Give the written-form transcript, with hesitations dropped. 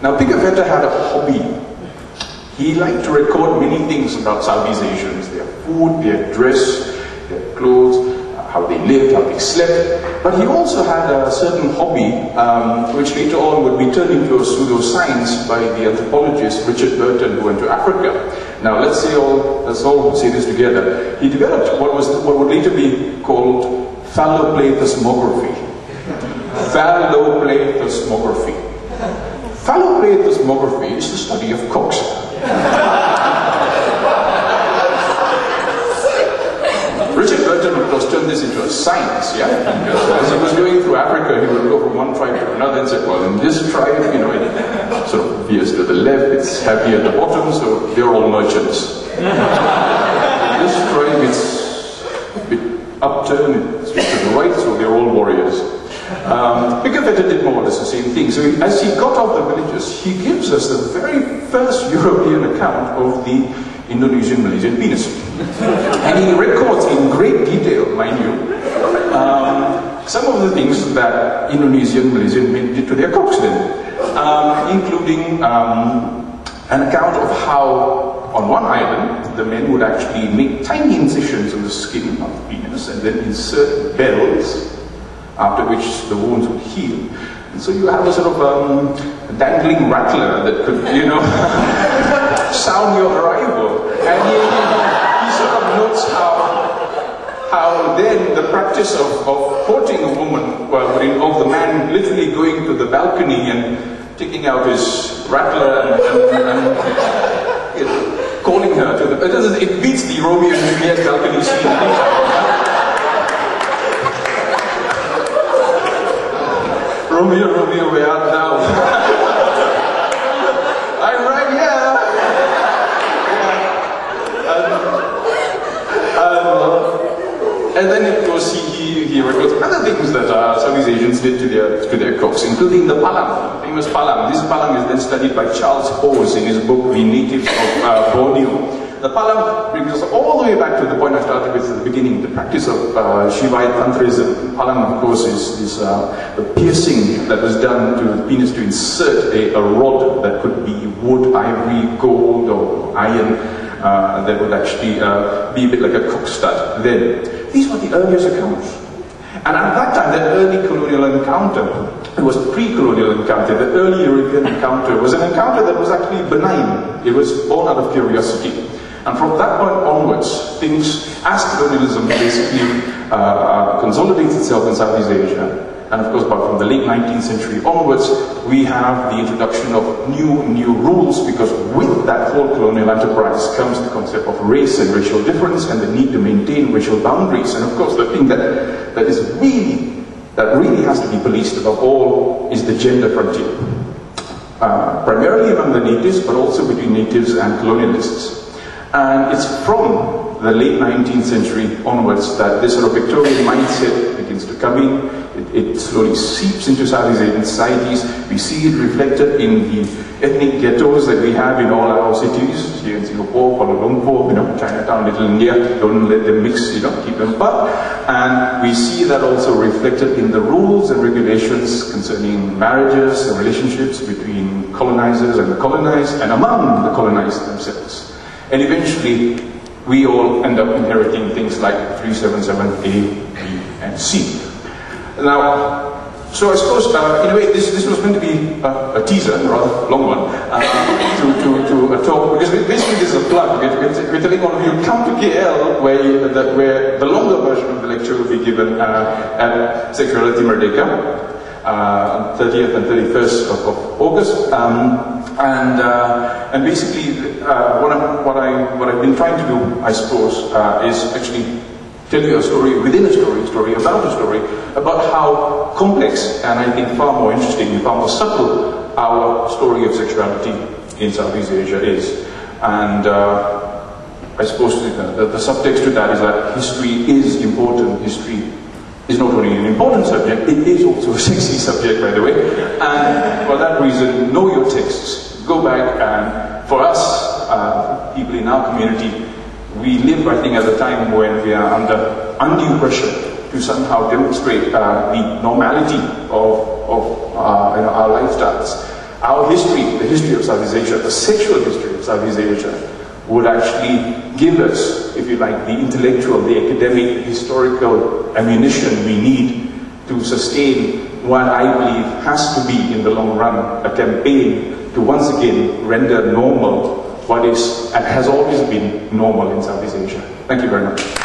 Now, Pigafetta had a hobby. He liked to record many things about Southeast Asians, their food, their dress, their clothes, how they lived, how they slept. But he also had a certain hobby, which later on would be turned into a pseudoscience by the anthropologist Richard Burton, who went to Africa. Now, let's all say this together. He developed what would later be called phalloplethysmography. Phalloplethysmography. Phalloplethysmography is the study of cocks. Richard Burton, of course, turned this into a science, yeah? Because as he was going through Africa, he would go from one tribe to another and say, well, in this tribe, you know, it sort of veers to the left, it's heavy at the bottom, so they're all merchants. This tribe, it's a bit upturned, it's to the right, so they're all warriors. Pigafetta did more or less the same thing. So as he got off the villages, he gives us the very first European account of the Indonesian-Malaysian penis. And he records in great detail, mind you, some of the things that Indonesian-Malaysian men did to their cocks then, including an account of how, on one island, the men would actually make tiny incisions on the skin of the penis and then insert bells, after which the wounds would heal. And so you have a sort of dangling rattler that could, you know, sound your arrival. And he sort of notes how then the practice of courting a woman would involve the man literally going to the balcony and taking out his rattler and you know, calling her to the... It beats the Romeo and Juliet balcony scene. Romeo, Romeo, where art thou? I'm right here. And then, of course, he records other things that Southeast Asians did to their cocks, including the palang, famous palang. This palang is then studied by Charles Bose in his book, The Natives of Borneo. The palang brings us all the way back to the point I started with at the beginning, the practice of Shivite Tantrism. Palang, of course, is the piercing that was done to the penis to insert a rod that could be wood, ivory, gold, or iron, that would actually be a bit like a cock stud. Then, these were the earliest accounts. And at that time, the early colonial encounter, it was pre-colonial encounter, the early European encounter was an encounter that was actually benign. It was born out of curiosity. And from that point onwards, things, as colonialism basically consolidates itself in Southeast Asia, and of course, from the late 19th century onwards, we have the introduction of new rules, because with that whole colonial enterprise comes the concept of race and racial difference and the need to maintain racial boundaries. And of course, the thing that really has to be policed above all is the gender frontier. Primarily among the natives, but also between natives and colonialists. And it's from the late 19th century onwards that this sort of Victorian mindset begins to come in. It slowly seeps into Southeast Asian societies. We see it reflected in the ethnic ghettos that we have in all our cities, here in Singapore, Kuala Lumpur, you know, Chinatown, Little India. Don't let them mix, you know, keep them apart. And we see that also reflected in the rules and regulations concerning marriages and relationships between colonizers and the colonized, and among the colonized themselves. And eventually, we all end up inheriting things like 377A, B, and C. Now, so I suppose, in a way, this was meant to be a teaser, a rather long one, to a talk, because basically this is a plug. We're telling all of you, come to KL, where the longer version of the lecture will be given at Sexuality Merdeka, on 30th and 31st of August. And basically, what I've been trying to do, I suppose, is actually tell you a story within a story about a story, about how complex and I think far more interesting and far more subtle our story of sexuality in Southeast Asia is. And I suppose the subtext to that is that history is important. History is not only an important subject, it is also a sexy subject, by the way. And for that reason, know your texts. Go back, and for us, people in our community, we live, I think, at a time when we are under undue pressure to somehow demonstrate the normality of our lifestyles. our history, the history of Southeast Asia, the sexual history of Southeast Asia, would actually give us, if you like, the intellectual, the academic, the historical ammunition we need to sustain what I believe has to be, in the long run, a campaign to once again render normal what is and has always been normal in Southeast Asia. Thank you very much.